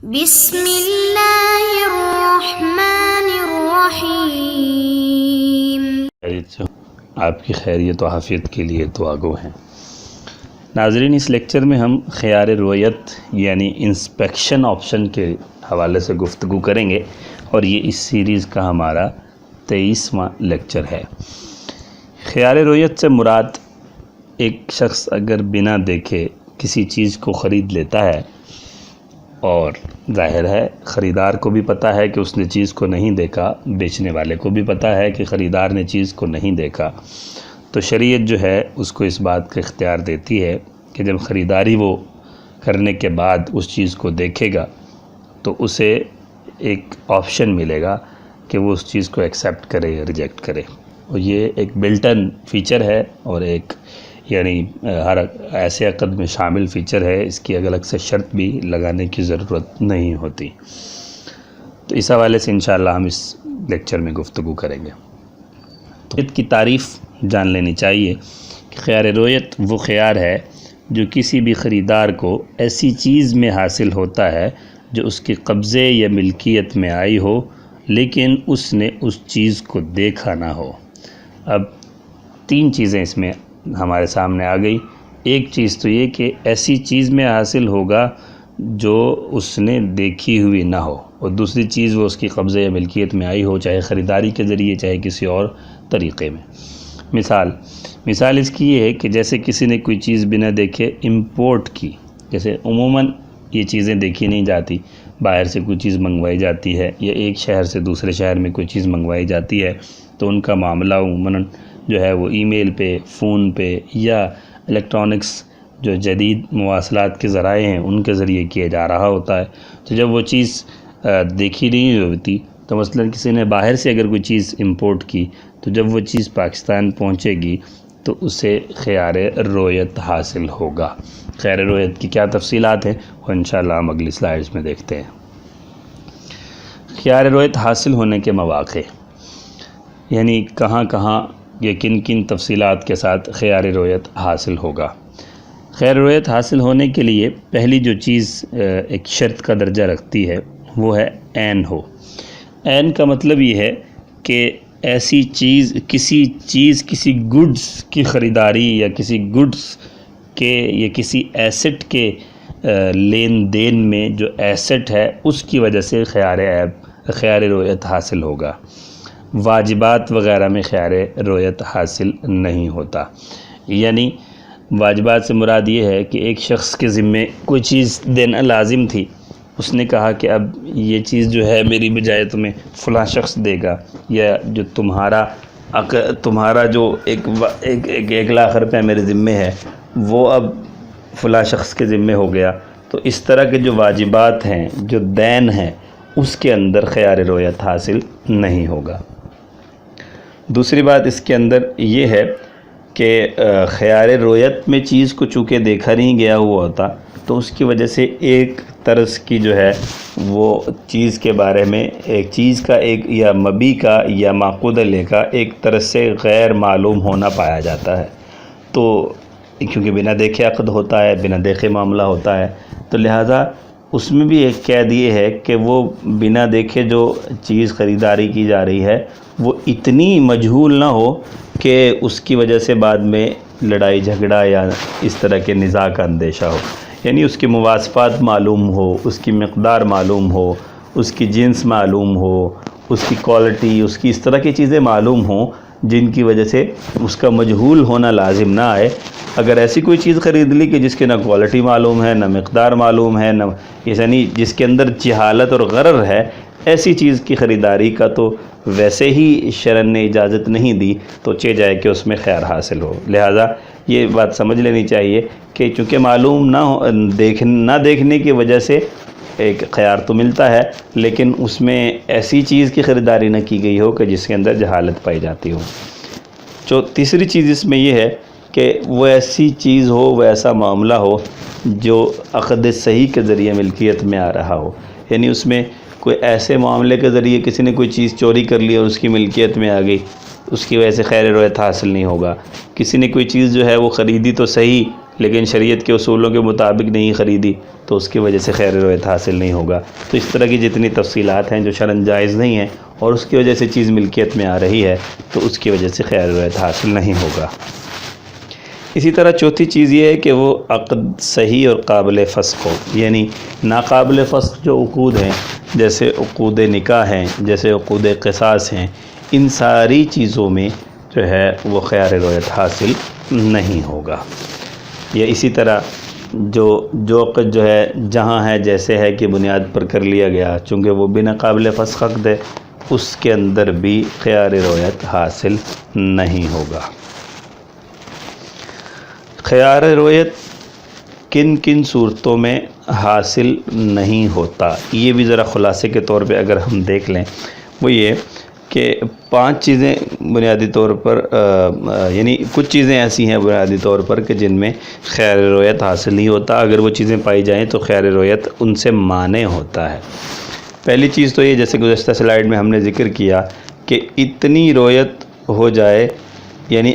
بسم اللہ الرحمن الرحیم۔ آپ کی خیریت و عافیت کے لیے دعا گو ہیں۔ ناظرین، اس لیکچر میں ہم خیار رویت یعنی انسپیکشن آپشن کے حوالے سے گفتگو کریں گے، اور یہ اس سیریز کا ہمارا 23واں لیکچر ہے۔ خیار رویت سے مراد ایک شخص اگر بنا دیکھے کسی چیز کو خرید لیتا ہے، اور ظاہر ہے خریدار کو بھی پتہ ہے کہ اس نے چیز کو نہیں دیکھا، بیچنے والے کو بھی پتہ ہے کہ خریدار نے چیز کو نہیں دیکھا، تو شریعت جو ہے اس کو اس بات کا اختیار دیتی ہے کہ جب خریداری وہ کرنے کے بعد اس چیز کو دیکھے گا تو اسے ایک آپشن ملے گا کہ وہ اس چیز کو ایکسیپٹ کرے یا ریجیکٹ کرے، اور یہ ایک بلٹ ان فیچر ہے، اور ایک یعنی ہر ایسے عقد میں شامل فیچر ہے، اس کی الگ سے شرط بھی لگانے کی ضرورت نہیں ہوتی۔ تو اس حوالے سے انشاءاللہ ہم اس لیکچر میں گفتگو کریں گے۔ تو رویت کی تعریف جان لینی چاہیے کہ خیار رویت وہ خیار ہے جو کسی بھی خریدار کو ایسی چیز میں حاصل ہوتا ہے جو اس کے قبضے یا ملکیت میں آئی ہو، لیکن اس نے اس چیز کو دیکھا نہ ہو۔ اب تین چیزیں اس میں ہمارے سامنے آ گئی۔ ایک چیز تو یہ کہ ایسی چیز میں حاصل ہوگا جو اس نے دیکھی ہوئی نہ ہو، اور دوسری چیز وہ اس کی قبضے یا ملکیت میں آئی ہو، چاہے خریداری کے ذریعے چاہے کسی اور طریقے میں۔ مثال اس کی یہ ہے کہ جیسے کسی نے کوئی چیز بنا دیکھے امپورٹ کی، جیسے عموماً یہ چیزیں دیکھی نہیں جاتی، باہر سے کوئی چیز منگوائی جاتی ہے یا ایک شہر سے دوسرے شہر میں کوئی چیز منگوائی جاتی ہے، تو ان کا معاملہ عموماً جو ہے وہ ای میل پہ، فون پہ یا الیکٹرانکس جو جدید مواصلات کے ذرائع ہیں ان کے ذریعے کیا جا رہا ہوتا ہے۔ تو جب وہ چیز دیکھی نہیں ہوتی، تو مثلا کسی نے باہر سے اگر کوئی چیز امپورٹ کی، تو جب وہ چیز پاکستان پہنچے گی تو اسے خیار رویت حاصل ہوگا۔ خیار رویت کی کیا تفصیلات ہیں وہ انشاءاللہ ہم اگلی سلائیڈز میں دیکھتے ہیں۔ خیار رویت حاصل ہونے کے مواقع، یعنی کہاں کہاں یا کن کن تفصیلات کے ساتھ خیار رویت حاصل ہوگا۔ خیار رویت حاصل ہونے کے لیے پہلی جو چیز ایک شرط کا درجہ رکھتی ہے وہ ہے عین ہو۔ عین کا مطلب یہ ہے کہ ایسی چیز کسی گڈس کی خریداری یا کسی گڈس کے یا کسی ایسٹ کے لین دین میں جو ایسٹ ہے اس کی وجہ سے خیار رویت حاصل ہوگا۔ واجبات وغیرہ میں خیار رویت حاصل نہیں ہوتا۔ یعنی واجبات سے مراد یہ ہے کہ ایک شخص کے ذمے کوئی چیز دینا لازم تھی، اس نے کہا کہ اب یہ چیز جو ہے میری بجائے تمہیں فلاں شخص دے گا، یا جو تمہارا جو ایک لاکھ روپے میرے ذمے ہے وہ اب فلاں شخص کے ذمے ہو گیا۔ تو اس طرح کے جو واجبات ہیں، جو دین ہیں، اس کے اندر خیار رویت حاصل نہیں ہوگا۔ دوسری بات اس کے اندر یہ ہے کہ خیار رویت میں چیز کو چونکہ دیکھا نہیں گیا ہوا ہوتا، تو اس کی وجہ سے ایک طرز کی جو ہے وہ چیز کے بارے میں ایک چیز کا ایک یا مبی کا یا معقود علیہ کا ایک طرز سے غیر معلوم ہونا پایا جاتا ہے۔ تو کیونکہ بنا دیکھے عقد ہوتا ہے، بنا دیکھے معاملہ ہوتا ہے، تو لہٰذا اس میں بھی ایک قید یہ ہے کہ وہ بنا دیکھے جو چیز خریداری کی جا رہی ہے وہ اتنی مجہول نہ ہو کہ اس کی وجہ سے بعد میں لڑائی جھگڑا یا اس طرح کے نزاع کا اندیشہ ہو۔ یعنی اس کی مواصفات معلوم ہو، اس کی مقدار معلوم ہو، اس کی جنس معلوم ہو، اس کی کوالٹی، اس کی اس طرح کی چیزیں معلوم ہوں جن کی وجہ سے اس کا مجہول ہونا لازم نہ آئے۔ اگر ایسی کوئی چیز خرید لی کہ جس کے نہ کوالٹی معلوم ہے، نہ مقدار معلوم ہے، نہ یعنی جس کے اندر جہالت اور غرر ہے، ایسی چیز کی خریداری کا تو ویسے ہی شرع نے اجازت نہیں دی، تو چہ جائے کہ اس میں خیار حاصل ہو۔ لہٰذا یہ بات سمجھ لینی چاہیے کہ چونکہ معلوم نہ دیکھنے کی وجہ سے ایک خیار تو ملتا ہے، لیکن اس میں ایسی چیز کی خریداری نہ کی گئی ہو کہ جس کے اندر جہالت پائی جاتی ہو۔ تیسری چیز اس میں یہ ہے کہ وہ ایسی چیز ہو، وہ ایسا معاملہ ہو جو عقد صحیح کے ذریعے ملکیت میں آ رہا ہو۔ یعنی اس میں کوئی ایسے معاملے کے ذریعے کسی نے کوئی چیز چوری کر لی اور اس کی ملکیت میں آ گئی، اس کی وجہ سے خیر رویت حاصل نہیں ہوگا۔ کسی نے کوئی چیز جو ہے وہ خریدی تو صحیح، لیکن شریعت کے اصولوں کے مطابق نہیں خریدی تو اس کی وجہ سے خیر رویت حاصل نہیں ہوگا۔ تو اس طرح کی جتنی تفصیلات ہیں جو شرعاً جائز نہیں ہیں اور اس کی وجہ سے چیز ملکیت میں آ رہی ہے تو اس کی وجہ سے خیر رویت حاصل نہیں ہوگا۔ اسی طرح چوتھی چیز یہ ہے کہ وہ عقد صحیح اور قابل فسخ ہو، یعنی ناقابل فسخ جو عقود ہیں جیسے عقود نکاح ہیں، جیسے عقود قصاص ہیں، ان ساری چیزوں میں جو ہے وہ خیار رویت حاصل نہیں ہوگا۔ یا اسی طرح جو عقد جو ہے جہاں ہے جیسے ہے کی بنیاد پر کر لیا گیا، چونکہ وہ بنا قابل فسخ عقد ہے، اس کے اندر بھی خیار رویت حاصل نہیں ہوگا۔ خیار رویت کن کن صورتوں میں حاصل نہیں ہوتا، یہ بھی ذرا خلاصے کے طور پہ اگر ہم دیکھ لیں، وہ یہ کہ 5 چیزیں بنیادی طور پر یعنی کچھ چیزیں ایسی ہیں بنیادی طور پر کہ جن میں خیار رویت حاصل نہیں ہوتا، اگر وہ چیزیں پائی جائیں تو خیار رویت ان سے مانع ہوتا ہے۔ پہلی چیز تو یہ جیسے گزشتہ سلائیڈ میں ہم نے ذکر کیا کہ اتنی رویت ہو جائے، یعنی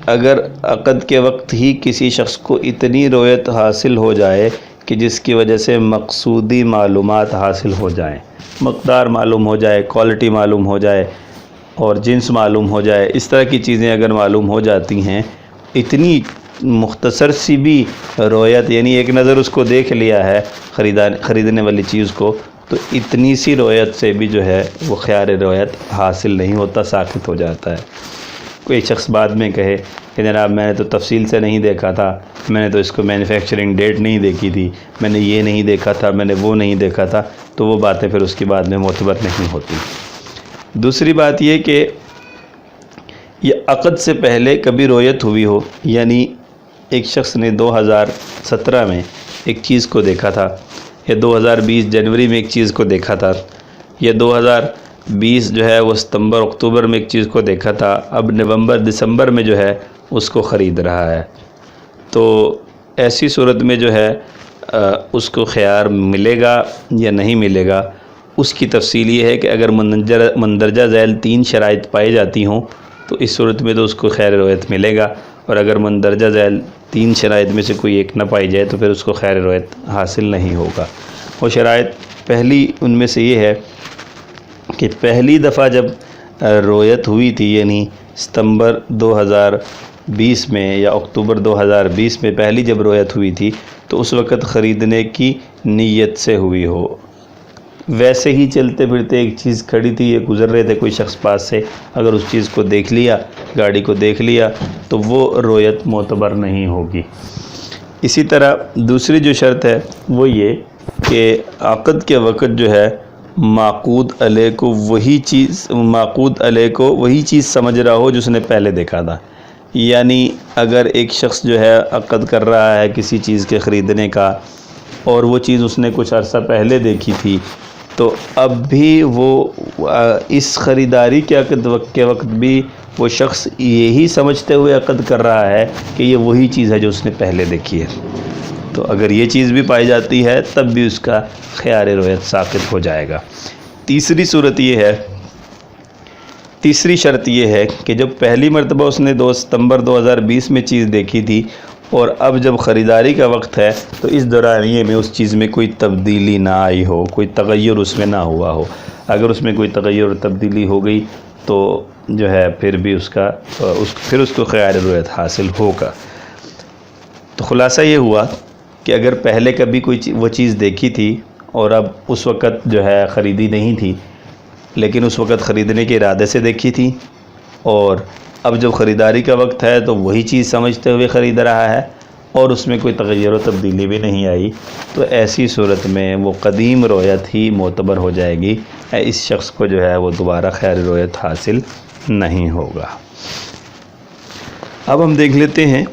اگر عقد کے وقت ہی کسی شخص کو اتنی رویت حاصل ہو جائے کہ جس کی وجہ سے مقصودی معلومات حاصل ہو جائیں، مقدار معلوم ہو جائے، کوالٹی معلوم ہو جائے اور جنس معلوم ہو جائے، اس طرح کی چیزیں اگر معلوم ہو جاتی ہیں، اتنی مختصر سی بھی رویت، یعنی ایک نظر اس کو دیکھ لیا ہے خریدنے والی چیز کو، تو اتنی سی رویت سے بھی جو ہے وہ خیار رویت حاصل نہیں ہوتا، ساقط ہو جاتا ہے۔ کوئی شخص بعد میں کہے کہ جناب میں نے تو تفصیل سے نہیں دیکھا تھا، میں نے تو اس کو مینوفیکچرنگ ڈیٹ نہیں دیکھی تھی، میں نے یہ نہیں دیکھا تھا، میں نے وہ نہیں دیکھا تھا، تو وہ باتیں پھر اس کی بعد میں معتبر نہیں ہوتی۔ دوسری بات یہ کہ یہ عقد سے پہلے کبھی رویت ہوئی ہو، یعنی ایک شخص نے 2017 میں ایک چیز کو دیکھا تھا، یا 2020 جنوری میں ایک چیز کو دیکھا تھا، یا 2020 جو ہے وہ ستمبر اکتوبر میں ایک چیز کو دیکھا تھا، اب نومبر دسمبر میں جو ہے اس کو خرید رہا ہے، تو ایسی صورت میں جو ہے اس کو خیار ملے گا یا نہیں ملے گا، اس کی تفصیل یہ ہے کہ اگر مندرجہ ذیل 3 شرائط پائی جاتی ہوں تو اس صورت میں تو اس کو خیار رویت ملے گا، اور اگر مندرجہ ذیل 3 شرائط میں سے کوئی ایک نہ پائی جائے تو پھر اس کو خیار رویت حاصل نہیں ہوگا۔ وہ شرائط پہلی ان میں سے یہ ہے کہ پہلی دفعہ جب رویت ہوئی تھی، یعنی ستمبر 2020 میں یا اکتوبر 2020 میں پہلی جب رویت ہوئی تھی تو اس وقت خریدنے کی نیت سے ہوئی ہو، ویسے ہی چلتے پھرتے ایک چیز کھڑی تھی، یہ گزر رہے تھے کوئی شخص پاس سے، اگر اس چیز کو دیکھ لیا، گاڑی کو دیکھ لیا، تو وہ رویت معتبر نہیں ہوگی۔ اسی طرح دوسری جو شرط ہے وہ یہ کہ عقد کے وقت جو ہے معقود علیہ کو وہی چیز سمجھ رہا ہو جو اس نے پہلے دیکھا تھا، یعنی اگر ایک شخص جو ہے عقد کر رہا ہے کسی چیز کے خریدنے کا اور وہ چیز اس نے کچھ عرصہ پہلے دیکھی تھی، تو اب بھی وہ اس خریداری کے عقد کے وقت بھی وہ شخص یہی سمجھتے ہوئے عقد کر رہا ہے کہ یہ وہی چیز ہے جو اس نے پہلے دیکھی ہے، تو اگر یہ چیز بھی پائی جاتی ہے تب بھی اس کا خیار رویت ساقط ہو جائے گا۔ تیسری شرط یہ ہے کہ جب پہلی مرتبہ اس نے 2 ستمبر 2020 میں چیز دیکھی تھی اور اب جب خریداری کا وقت ہے تو اس دورانیے میں اس چیز میں کوئی تبدیلی نہ آئی ہو، کوئی تغیر اس میں نہ ہوا ہو۔ اگر اس میں کوئی تغیر اور تبدیلی ہو گئی تو جو ہے پھر بھی اس کو خیار رویت حاصل ہوگا۔ تو خلاصہ یہ ہوا کہ اگر پہلے کبھی وہ چیز دیکھی تھی اور اب اس وقت جو ہے خریدی نہیں تھی، لیکن اس وقت خریدنے کے ارادے سے دیکھی تھی، اور اب جب خریداری کا وقت ہے تو وہی چیز سمجھتے ہوئے خرید رہا ہے اور اس میں کوئی تغیر و تبدیلی بھی نہیں آئی، تو ایسی صورت میں وہ قدیم رویت ہی معتبر ہو جائے گی، اس شخص کو جو ہے وہ دوبارہ خیار رویت حاصل نہیں ہوگا۔ اب ہم دیکھ لیتے ہیں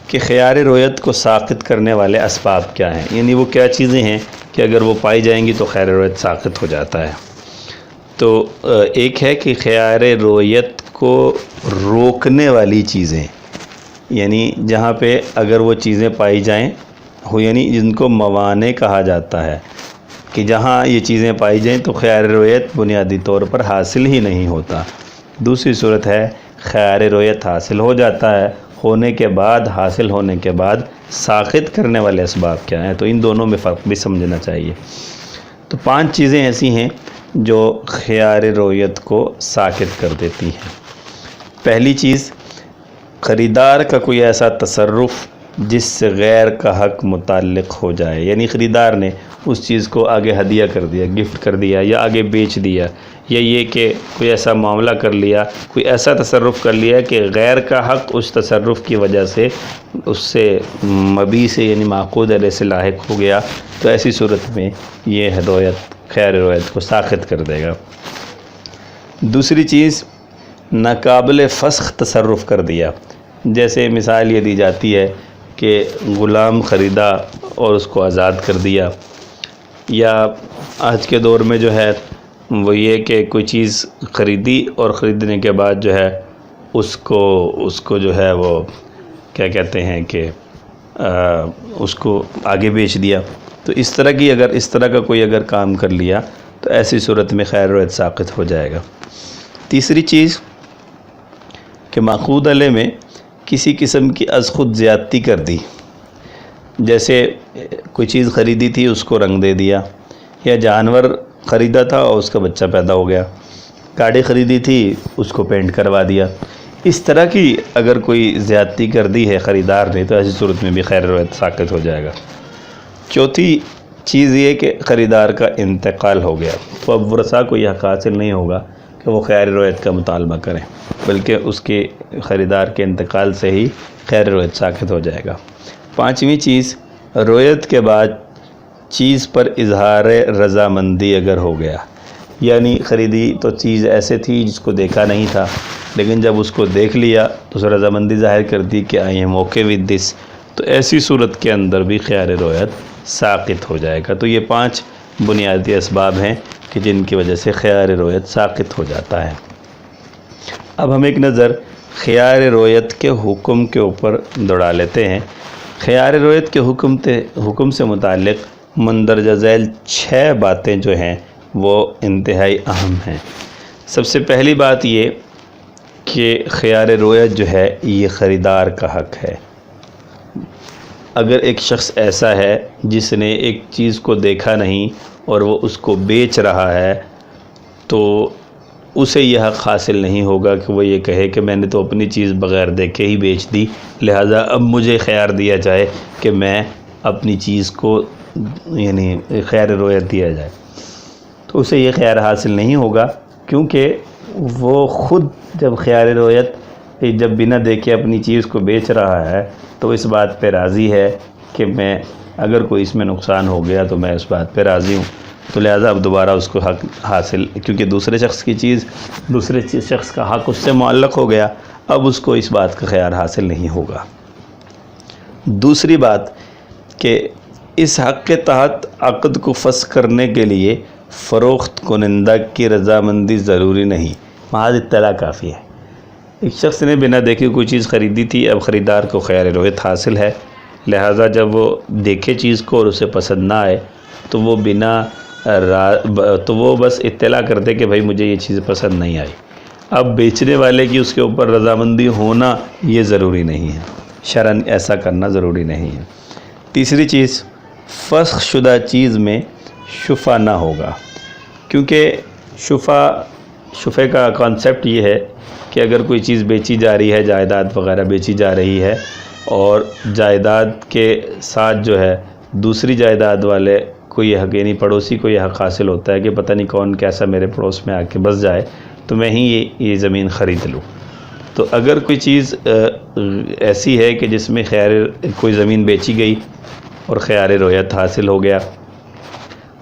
کہ خیار رویت کو ساقط کرنے والے اسباب کیا ہیں، یعنی وہ کیا چیزیں ہیں کہ اگر وہ پائی جائیں گی تو خیار رویت ساقط ہو جاتا ہے۔ تو ایک ہے کہ خیار رویت کو روکنے والی چیزیں، یعنی جہاں پہ اگر وہ چیزیں پائی جائیں یعنی جن کو موانع کہا جاتا ہے، کہ جہاں یہ چیزیں پائی جائیں تو خیار رویت بنیادی طور پر حاصل ہی نہیں ہوتا۔ دوسری صورت ہے خیار رویت حاصل ہو جاتا ہے، ہونے کے بعد، حاصل ہونے کے بعد ساقط کرنے والے اسباب کیا ہیں، تو ان دونوں میں فرق بھی سمجھنا چاہیے۔ تو 5 چیزیں ایسی ہیں جو خیار رویت کو ساقط کر دیتی ہیں۔ پہلی چیز، خریدار کا کوئی ایسا تصرف جس سے غیر کا حق متعلق ہو جائے، یعنی خریدار نے اس چیز کو آگے ہدیہ کر دیا، گفٹ کر دیا، یا آگے بیچ دیا، یا یہ کہ کوئی ایسا معاملہ کر لیا، کوئی ایسا تصرف کر لیا کہ غیر کا حق اس تصرف کی وجہ سے اس سے مبیع سے یعنی معقود علیہ سے لاحق ہو گیا، تو ایسی صورت میں یہ خیار رویت کو ساقط کر دے گا۔ دوسری چیز، ناقابل فسخ تصرف کر دیا، جیسے مثال یہ دی جاتی ہے کہ غلام خریدا اور اس کو آزاد کر دیا، یا آج کے دور میں جو ہے وہ یہ کہ کوئی چیز خریدی اور خریدنے کے بعد جو ہے اس کو جو ہے وہ کیا کہتے ہیں کہ اس کو آگے بیچ دیا۔ تو اس طرح کا کوئی اگر کام کر لیا تو ایسی صورت میں خیار رویت ساقط ہو جائے گا۔ تیسری چیز کہ معقود علیہ میں کسی قسم کی از خود زیادتی کر دی، جیسے کوئی چیز خریدی تھی اس کو رنگ دے دیا، یا جانور خریدا تھا اور اس کا بچہ پیدا ہو گیا، گاڑی خریدی تھی اس کو پینٹ کروا دیا، اس طرح کی اگر کوئی زیادتی کر دی ہے خریدار نے تو ایسی صورت میں بھی خیار رویت ساقط ہو جائے گا۔ چوتھی چیز یہ کہ خریدار کا انتقال ہو گیا، تو اب ورثاء کو یہ حق حاصل نہیں ہوگا کہ وہ خیار رویت کا مطالبہ کریں، بلکہ اس کے خریدار کے انتقال سے ہی خیار رویت ساقط ہو جائے گا۔ پانچویں چیز، رویت کے بعد چیز پر اظہار رضامندی اگر ہو گیا، یعنی خریدی تو چیز ایسے تھی جس کو دیکھا نہیں تھا، لیکن جب اس کو دیکھ لیا تو اس رضامندی ظاہر کر دی کہ I am okay with this, تو ایسی صورت کے اندر بھی خیار رویت ساقط ہو جائے گا۔ تو یہ 5 بنیادی اسباب ہیں کہ جن کی وجہ سے خیار رویت ساقط ہو جاتا ہے۔ اب ہم ایک نظر خیار رویت کے حکم کے اوپر دوڑا لیتے ہیں۔ خیار رویت کے حکم سے متعلق مندرجہ ذیل 6 باتیں جو ہیں وہ انتہائی اہم ہیں۔ سب سے پہلی بات یہ کہ خیار رویت جو ہے یہ خریدار کا حق ہے۔ اگر ایک شخص ایسا ہے جس نے ایک چیز کو دیکھا نہیں اور وہ اس کو بیچ رہا ہے، تو اسے یہ حق حاصل نہیں ہوگا کہ وہ یہ کہے کہ میں نے تو اپنی چیز بغیر دیکھے ہی بیچ دی، لہٰذا اب مجھے خیار دیا جائے کہ میں اپنی چیز کو یعنی خیار رویت دیا جائے، تو اسے یہ خیار حاصل نہیں ہوگا، کیونکہ وہ خود جب خیار رویت جب بنا دیکھے اپنی چیز کو بیچ رہا ہے تو اس بات پہ راضی ہے کہ میں اگر کوئی اس میں نقصان ہو گیا تو میں اس بات پہ راضی ہوں، تو لہٰذا اب دوبارہ اس کو حق حاصل، کیونکہ دوسرے شخص کا حق اس سے معلق ہو گیا، اب اس کو اس بات کا خیار حاصل نہیں ہوگا۔ دوسری بات کہ اس حق کے تحت عقد کو فسخ کرنے کے لیے فروخت کنندہ کی رضامندی ضروری نہیں، محض اطلاع کافی ہے۔ ایک شخص نے بنا دیکھے کوئی چیز خریدی تھی، اب خریدار کو خیار رویت حاصل ہے، لہٰذا جب وہ دیکھے چیز کو اور اسے پسند نہ آئے تو وہ بس اطلاع کر دے کہ بھائی مجھے یہ چیز پسند نہیں آئی۔ اب بیچنے والے کی اس کے اوپر رضامندی ہونا یہ ضروری نہیں ہے، شرعاً ایسا کرنا ضروری نہیں ہے۔ تیسری چیز، فسخ شدہ چیز میں شفع نہ ہوگا، کیونکہ شفع کا کانسیپٹ یہ ہے کہ اگر کوئی چیز بیچی جا رہی ہے، جائیداد وغیرہ بیچی جا رہی ہے، اور جائیداد کے ساتھ جو ہے دوسری جائیداد والے کو یہ حق، یعنی پڑوسی کو یہ حق حاصل ہوتا ہے کہ پتہ نہیں کون کیسا میرے پڑوس میں آ کے بس جائے تو میں ہی یہ زمین خرید لوں۔ تو اگر کوئی چیز ایسی ہے کہ جس میں کوئی زمین بیچی گئی اور خیار رویت حاصل ہو گیا،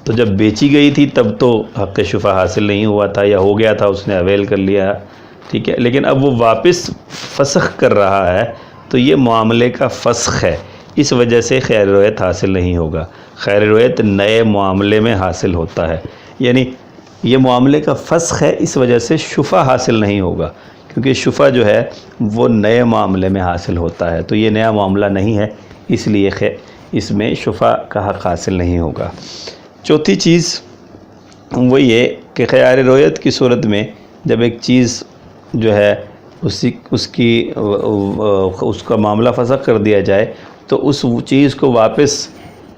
تو جب بیچی گئی تھی تب تو حق شفع حاصل نہیں ہوا تھا، یا ہو گیا تھا، اس نے اویل کر لیا، ٹھیک ہے، لیکن اب وہ واپس فسخ کر رہا ہے تو یہ معاملے کا فسخ ہے، اس وجہ سے خیار رویت حاصل نہیں ہوگا۔ خیار رویت نئے معاملے میں حاصل ہوتا ہے، یعنی یہ معاملے کا فسخ ہے، اس وجہ سے شفع حاصل نہیں ہوگا، کیونکہ شفع جو ہے وہ نئے معاملے میں حاصل ہوتا ہے، تو یہ نیا معاملہ نہیں ہے، اس لیے اس میں شفع کا حق حاصل نہیں ہوگا۔ چوتھی چیز وہ یہ کہ خیار رویت کی صورت میں جب ایک چیز جو ہے اس کا معاملہ فسخ کر دیا جائے تو اس چیز کو واپس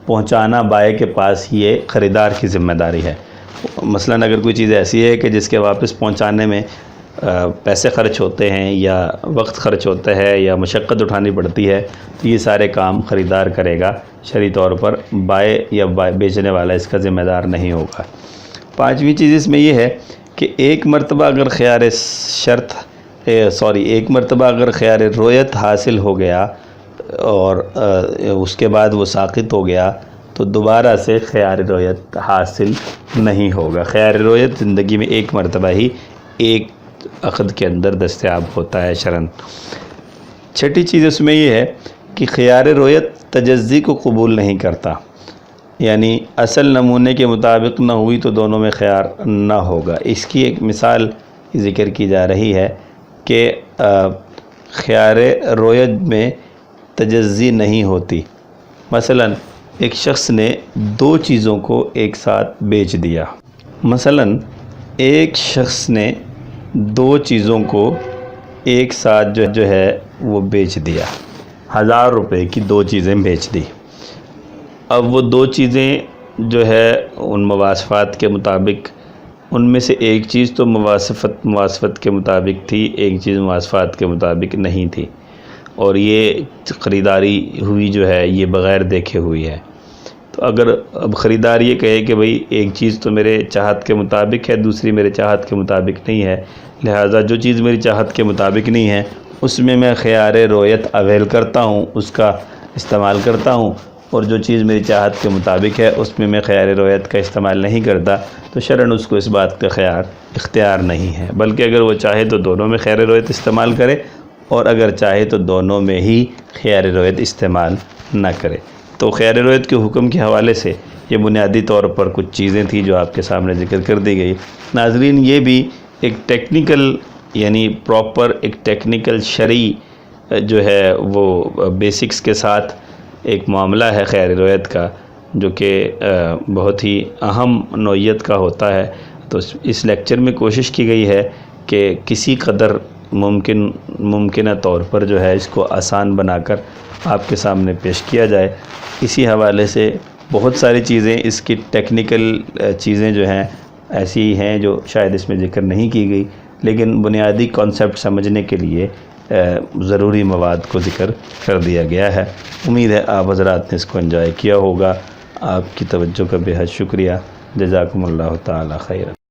پہنچانا بائع کے پاس یہ خریدار کی ذمہ داری ہے۔ مثلاً اگر کوئی چیز ایسی ہے کہ جس کے واپس پہنچانے میں پیسے خرچ ہوتے ہیں یا وقت خرچ ہوتا ہے یا مشقت اٹھانی پڑتی ہے تو یہ سارے کام خریدار کرے گا، شرعی طور پر بائع یا بیچنے والا اس کا ذمہ دار نہیں ہوگا۔ پانچویں چیز اس میں یہ ہے کہ ایک مرتبہ اگر خیار رویت حاصل ہو گیا اور اس کے بعد وہ ساقط ہو گیا تو دوبارہ سے خیار رویت حاصل نہیں ہوگا۔ خیار رویت زندگی میں ایک مرتبہ ہی ایک عقد کے اندر دستیاب ہوتا ہے شرعاً۔ چھٹی چیز اس میں یہ ہے کہ خیار رویت تجزی کو قبول نہیں کرتا، یعنی اصل نمونے کے مطابق نہ ہوئی تو دونوں میں خیار نہ ہوگا۔ اس کی ایک مثال ذکر کی جا رہی ہے کہ خیار رویت میں تجزی نہیں ہوتی۔ مثلاً ایک شخص نے دو چیزوں کو ایک ساتھ بیچ دیا۔ مثلاً ایک شخص نے دو چیزوں کو ایک ساتھ جو ہے وہ بیچ دیا، 1000 روپے کی دو چیزیں بیچ دی۔ اب وہ دو چیزیں جو ہے ان مواصفات کے مطابق، ان میں سے ایک چیز تو مواصفت کے مطابق تھی، ایک چیز مواصفات کے مطابق نہیں تھی، اور یہ خریداری ہوئی جو ہے یہ بغیر دیکھے ہوئی ہے۔ تو اگر اب خریدار یہ کہے کہ بھئی ایک چیز تو میرے چاہت کے مطابق ہے، دوسری میرے چاہت کے مطابق نہیں ہے، لہٰذا جو چیز میری چاہت کے مطابق نہیں ہے اس میں خیار رویت اویل کرتا ہوں، اس کا استعمال کرتا ہوں، اور جو چیز میری چاہت کے مطابق ہے اس میں خیار رویت کا استعمال نہیں کرتا، تو شرعاً اس کو اس بات کا اختیار نہیں ہے، بلکہ اگر وہ چاہے تو دونوں میں خیار رویت استعمال کرے، اور اگر چاہے تو دونوں میں ہی خیار رویت استعمال نہ کرے۔ تو خیار رویت کے حکم کے حوالے سے یہ بنیادی طور پر کچھ چیزیں تھیں جو آپ کے سامنے ذکر کر دی گئی۔ ناظرین، یہ بھی ایک ٹیکنیکل یعنی پراپر ایک ٹیکنیکل شرعی جو ہے وہ بیسکس کے ساتھ ایک معاملہ ہے خیار رویت کا، جو کہ بہت ہی اہم نوعیت کا ہوتا ہے۔ تو اس لیکچر میں کوشش کی گئی ہے کہ کسی قدر ممکنہ طور پر جو ہے اس کو آسان بنا کر آپ کے سامنے پیش کیا جائے۔ اسی حوالے سے بہت ساری چیزیں، اس کی ٹیکنیکل چیزیں جو ہیں ایسی ہیں جو شاید اس میں ذکر نہیں کی گئی، لیکن بنیادی کانسیپٹ سمجھنے کے لیے ضروری مواد کو ذکر کر دیا گیا ہے۔ امید ہے آپ حضرات نے اس کو انجوائے کیا ہوگا۔ آپ کی توجہ کا بے حد شکریہ۔ جزاکم اللہ تعالی خیرا۔